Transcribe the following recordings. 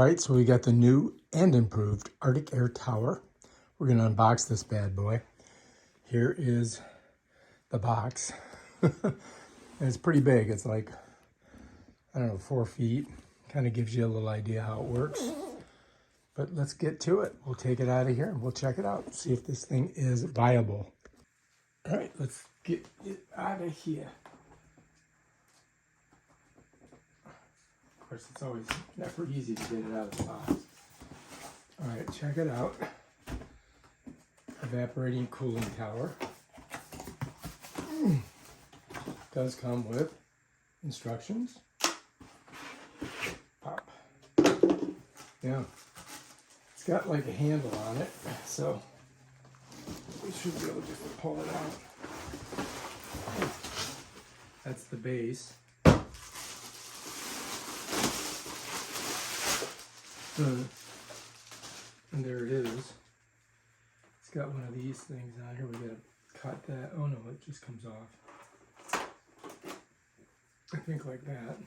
All right, so we got the new and improved Arctic Air Tower. We're gonna unbox this bad boy. Here is the box. And it's pretty big. It's like, I don't know, 4 feet. Kind of gives you a little idea how it works. But let's get to it. We'll take it out of here and we'll check it out. See if this thing is viable. All right, let's get it out of here. Of course, it's always never easy to get it out of the box. All right, check it out. Evaporating cooling tower. Does come with instructions. Pop. Yeah. It's got like a handle on it, so we should be able to just pull it out. That's the base. And there it is. It's got one of these things on here. We gotta cut that. Oh no, it just comes off. I think like that.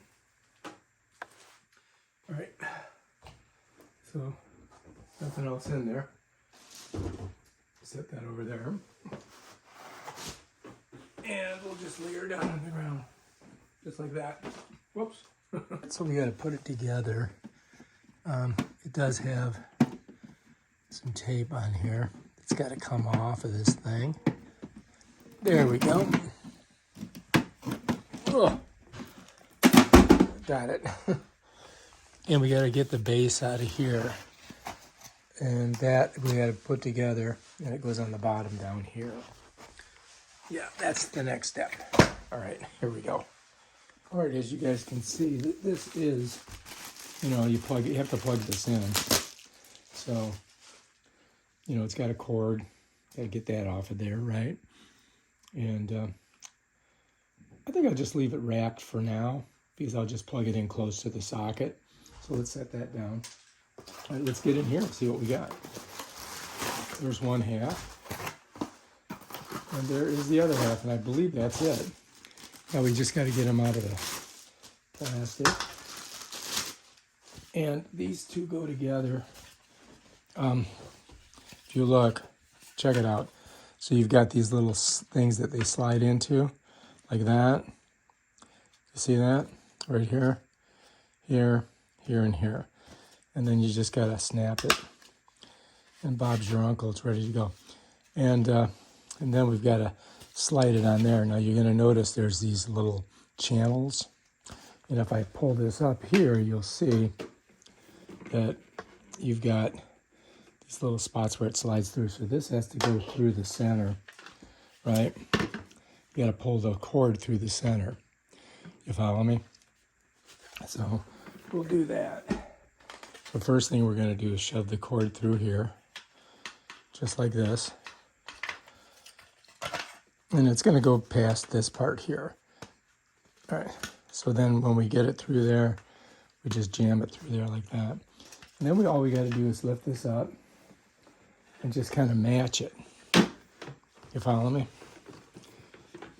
All right. So nothing else in there. Set that over there. And we'll just lay her down on the ground. Just like that. Whoops. So we gotta put it together. It does have some tape on here. It's got to come off of this thing. There we go. Oh, got it. And we got to get the base out of here. And that we got to put together. And it goes on the bottom down here. Yeah, that's the next step. All right, here we go. All right, as you guys can see, this is, you know, you have to plug this in. So, you know, it's got a cord. Got to get that off of there, right? And I think I'll just leave it wrapped for now because I'll just plug it in close to the socket. So let's set that down. All right, let's get in here and see what we got. There's one half. And there is the other half, and I believe that's it. Now we just got to get them out of the plastic. And these two go together. If you look, check it out. So you've got these little things that they slide into, like that. You see that? Right here, here, here, and here. And then you just gotta snap it. And Bob's your uncle, it's ready to go. And then we've got to slide it on there. Now you're gonna notice there's these little channels. And if I pull this up here, you'll see that you've got these little spots where it slides through. So this has to go through the center, right? You got to pull the cord through the center. You follow me? So we'll do that. The first thing we're going to do is shove the cord through here, just like this. And it's going to go past this part here. All right. So then when we get it through there, we just jam it through there like that. And then all we got to do is lift this up and just kind of match it. You follow me?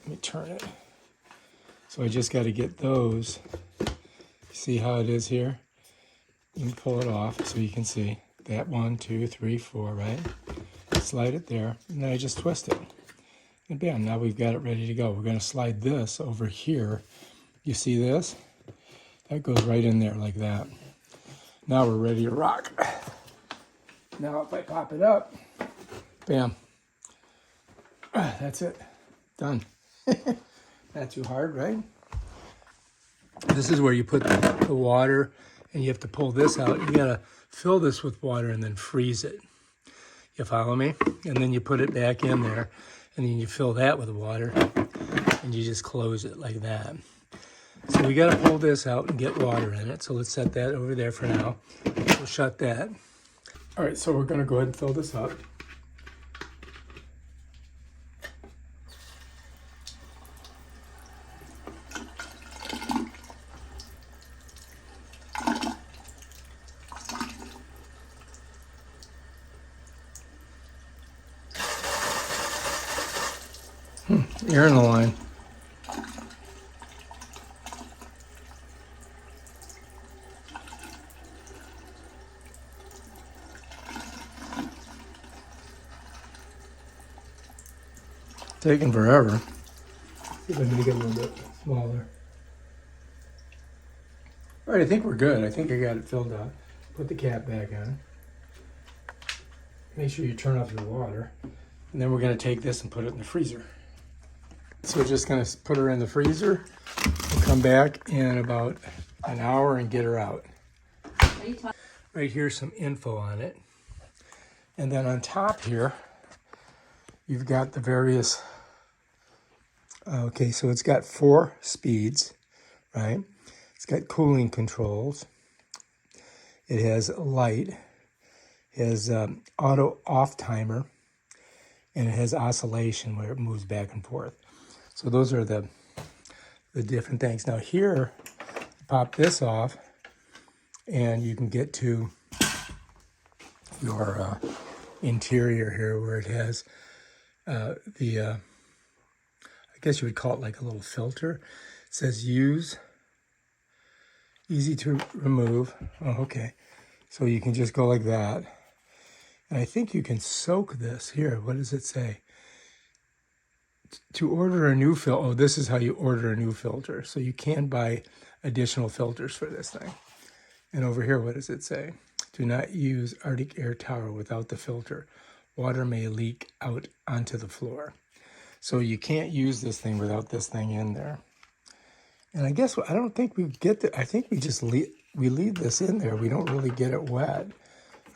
Let me turn it. So I just got to get those. See how it is here? You can pull it off so you can see that 1, 2, 3, 4, right? Slide it there, and then I just twist it. And bam, now we've got it ready to go. We're going to slide this over here. You see this? That goes right in there like that. Now we're ready to rock. Now if I pop it up, bam. That's it. Done. Not too hard, right? This is where you put the water, and you have to pull this out. You gotta fill this with water and then freeze it. You follow me? And then you put it back in there, and then you fill that with water, and you just close it like that. So we got to pull this out and get water in it. So let's set that over there for now. We'll shut that. All right, so we're going to go ahead and fill this up. Air in the line. taking forever. See if I can get a little bit smaller. All right, I think we're good. I think I got it filled up. Put the cap back on. Make sure you turn off your water. And then we're gonna take this and put it in the freezer. So we're just gonna put her in the freezer. We'll come back in about an hour and get her out. Right here's some info on it. And then on top here, you've got the various, okay, so it's got 4 speeds, right? It's got cooling controls. It has light. It has auto off timer. And it has oscillation where it moves back and forth. So those are the different things. Now here, pop this off and you can get to your interior here where it has I guess you would call it like a little filter. It says use, easy to remove. Oh, okay. So you can just go like that. And I think you can soak this here. What does it say? To order a new filter. Oh, this is how you order a new filter. So you can buy additional filters for this thing. And over here, what does it say? Do not use Arctic Air Tower without the filter. Water may leak out onto the floor. So you can't use this thing without this thing in there. And I guess, I don't think we get the, I think we just leave this in there. We don't really get it wet.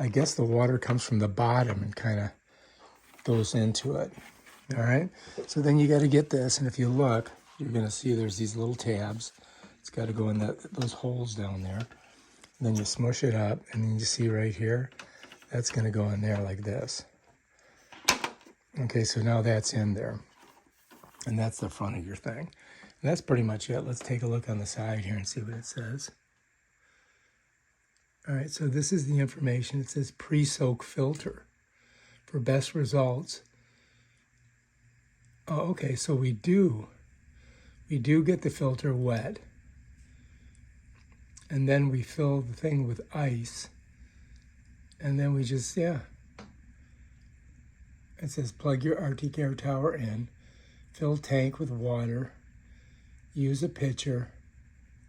I guess the water comes from the bottom and kind of goes into it. All right. So then you got to get this. And if you look, you're going to see there's these little tabs. It's got to go in those holes down there. And then you smush it up. And then you see right here, that's going to go in there like this. Okay. So now that's in there. And that's the front of your thing. And that's pretty much it. Let's take a look on the side here and see what it says. All right, so this is the information. It says pre-soak filter for best results. Oh, okay, so we do get the filter wet. And then we fill the thing with ice. And then we just, yeah. It says plug your Arctic Air Tower in, fill tank with water, use a pitcher,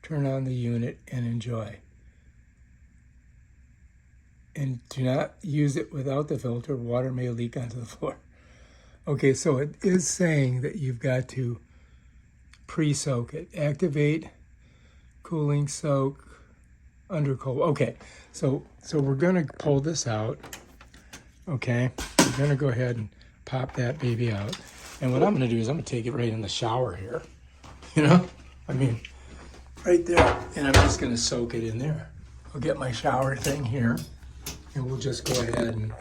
turn on the unit, and enjoy. And do not use it without the filter. Water may leak onto the floor. Okay, so it is saying that you've got to pre-soak it. Activate, cooling, soak, under cold. Okay, so we're gonna pull this out. Okay, we're gonna go ahead and pop that baby out. And what I'm gonna do is I'm gonna take it right in the shower here. You know, I mean, right there. And I'm just gonna soak it in there. I'll get my shower thing here. And we'll just go ahead and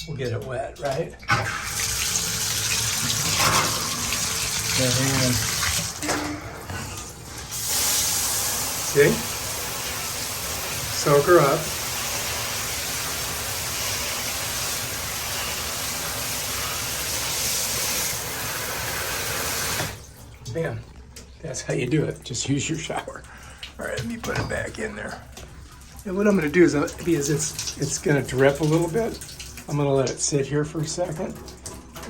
we'll get it wet, right? And see? Soak her up. Bam. That's how you do it. Just use your shower. All right, let me put it back in there. And what I'm going to do is, because it's going to drip a little bit, I'm going to let it sit here for a second,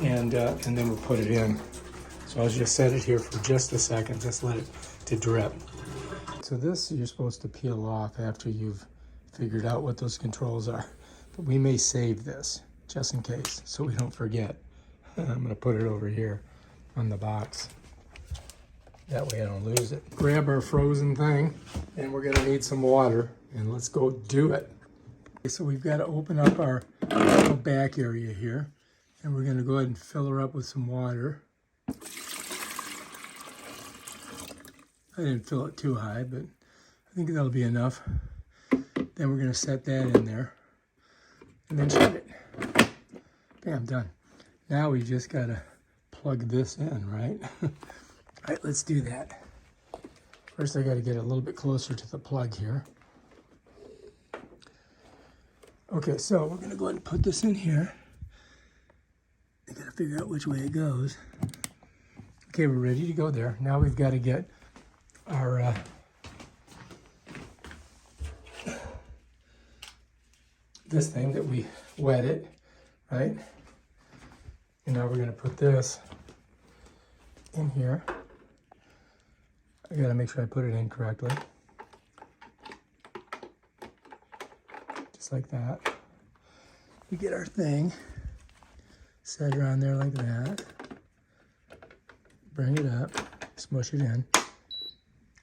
and then we'll put it in. So I'll just set it here for just a second, just let it to drip. So this you're supposed to peel off after you've figured out what those controls are. But we may save this, just in case, so we don't forget. I'm going to put it over here on the box. That way I don't lose it. Grab our frozen thing, and we're going to need some water. And let's go do it. Okay, so we've got to open up our little back area here. And we're going to go ahead and fill her up with some water. I didn't fill it too high, but I think that'll be enough. Then we're going to set that in there. And then shut it. Bam, done. Now we just got to plug this in, right? All right, let's do that. First I got to get a little bit closer to the plug here. Okay, so we're gonna go ahead and put this in here. I gotta figure out which way it goes. Okay, we're ready to go there. Now we've got to get our this thing that we wetted, right? And now we're gonna put this in here. I gotta make sure I put it in correctly. Just like that. We get our thing set around there like that. Bring it up, smush it in.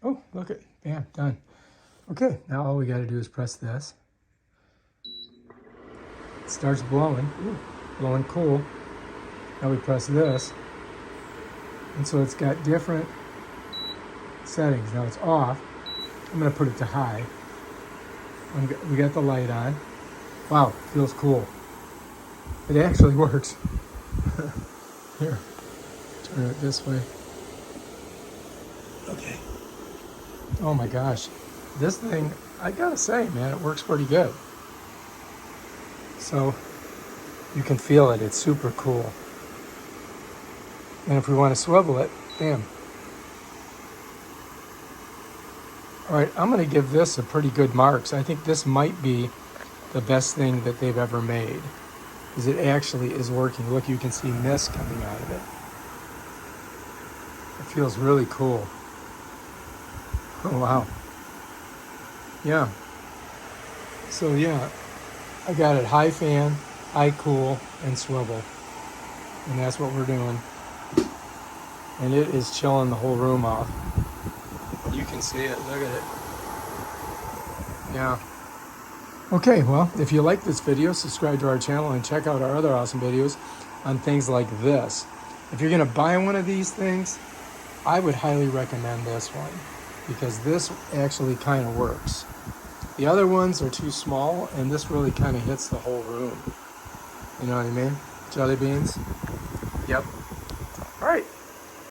Oh, look it, bam, done. Okay, now all we gotta do is press this. It starts blowing, blowing cool. Now we press this, and so it's got different settings. Now it's off. I'm gonna put it to high. We got the light on. Wow, feels cool. It actually works. Here, turn it this way. Okay. Oh my gosh, this thing, I gotta say, man, it works pretty good. So you can feel it, it's super cool. And if we want to swivel it, bam. All right, I'm gonna give this a pretty good marks. I think this might be the best thing that they've ever made, because it actually is working. Look, you can see mist coming out of it. It feels really cool. Oh, wow. Yeah. So yeah, I got it high fan, high cool, and swivel. And that's what we're doing. And it is chilling the whole room off. You can see it, look at it. Yeah. Okay, well, if you like this video, subscribe to our channel and check out our other awesome videos on things like this. If you're gonna buy one of these things, I would highly recommend this one, because this actually kind of works. The other ones are too small, and this really kind of hits the whole room. You know what I mean? Jelly beans. Yep. All right.